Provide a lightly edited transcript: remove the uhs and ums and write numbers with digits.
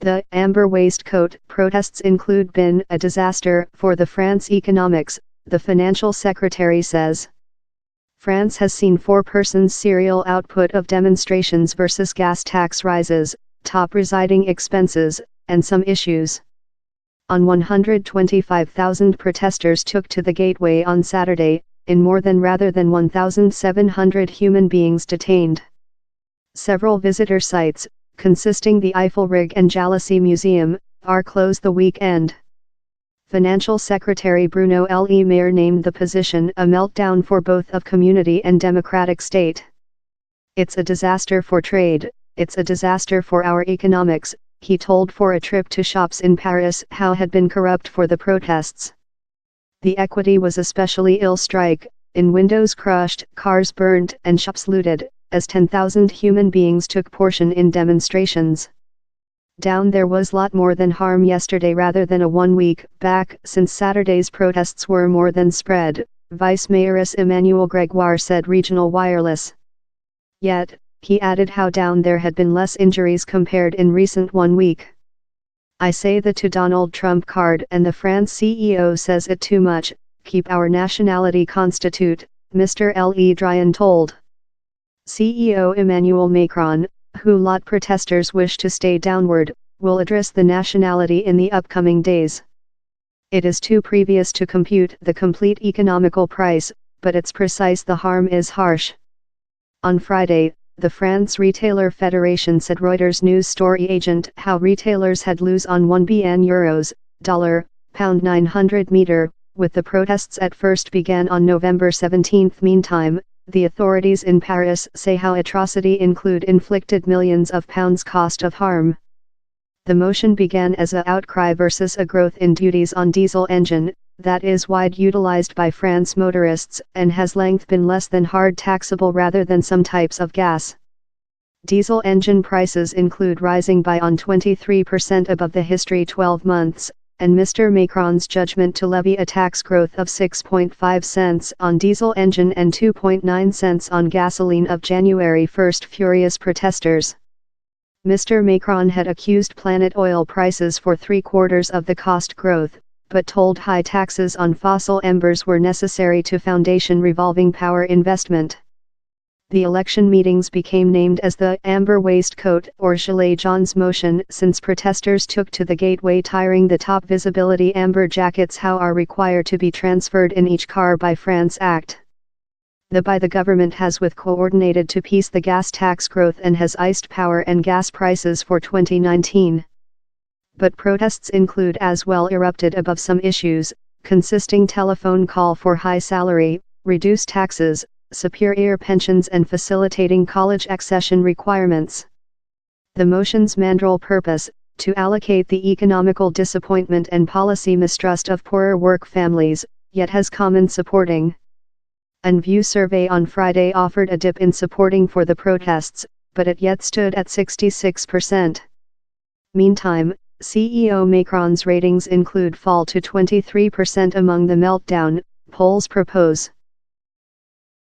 The Amber Waistcoat protests include been a disaster for the France economics, the financial secretary says. France has seen 4% serial output of demonstrations versus gas tax rises, top residing expenses, and some issues. On 125,000 protesters took to the gateway on Saturday, in more than rather than 1,700 human beings detained. Several visitor sites, consisting the Eiffel Rig and Jalousie Museum, are closed the weekend. Financial Secretary Bruno Le Maire named the position a meltdown for both of community and democratic state. It's a disaster for trade, it's a disaster for our economics, he told for a trip to shops in Paris how had been corrupt for the protests. The equity was especially ill strike, in windows crushed, cars burned and shops looted, as 10,000 human beings took portion in demonstrations. Down there was lot more than harm yesterday rather than a 1 week back since Saturday's protests were more than spread, Vice Mayoress Emmanuelle Gregoire said Regional Wireless. Yet, he added how down there had been less injuries compared in recent 1 week. I say the to Donald Trump card and the France CEO says it too much, keep our nationality constitute, Mr. Le Drian told. CEO Emmanuel Macron, who lot protesters wish to stay downward, will address the nationality in the upcoming days. It is too previous to compute the complete economical price, but it's precise the harm is harsh. On Friday, the France Retailer Federation said Reuters news story agent how retailers had lose on 1 billion euros, pound 900 meter, with the protests at first began on November 17. Meantime, the authorities in Paris say how atrocity include inflicted millions of pounds cost of harm. The motion began as a outcry versus a growth in duties on diesel engine, that is wide utilized by France motorists and has length been less than hard taxable rather than some types of gas. Diesel engine prices include rising by on 23% above the history 12 months, and Mr. Macron's judgment to levy a tax growth of 6.5 cents on diesel engine and 2.9 cents on gasoline of January 1 furious protesters. Mr. Macron had accused Planet Oil prices for 3/4 of the cost growth, but told high taxes on fossil embers were necessary to foundation revolving power investment. The election meetings became named as the Amber Waistcoat or Gilets Jaunes motion since protesters took to the gateway tiring the top visibility amber jackets how are required to be transferred in each car by France Act. The government has with coordinated to piece the gas tax growth and has iced power and gas prices for 2019. But protests include as well erupted above some issues, consisting telephone call for high salary, reduced taxes, superior pensions and facilitating college accession requirements. The motion's mandrel purpose, to allocate the economical disappointment and policy mistrust of poorer work families, yet has common supporting. An View survey on Friday offered a dip in supporting for the protests, but it yet stood at 66%. Meantime, CEO Macron's ratings include fall to 23% among the meltdown, polls propose.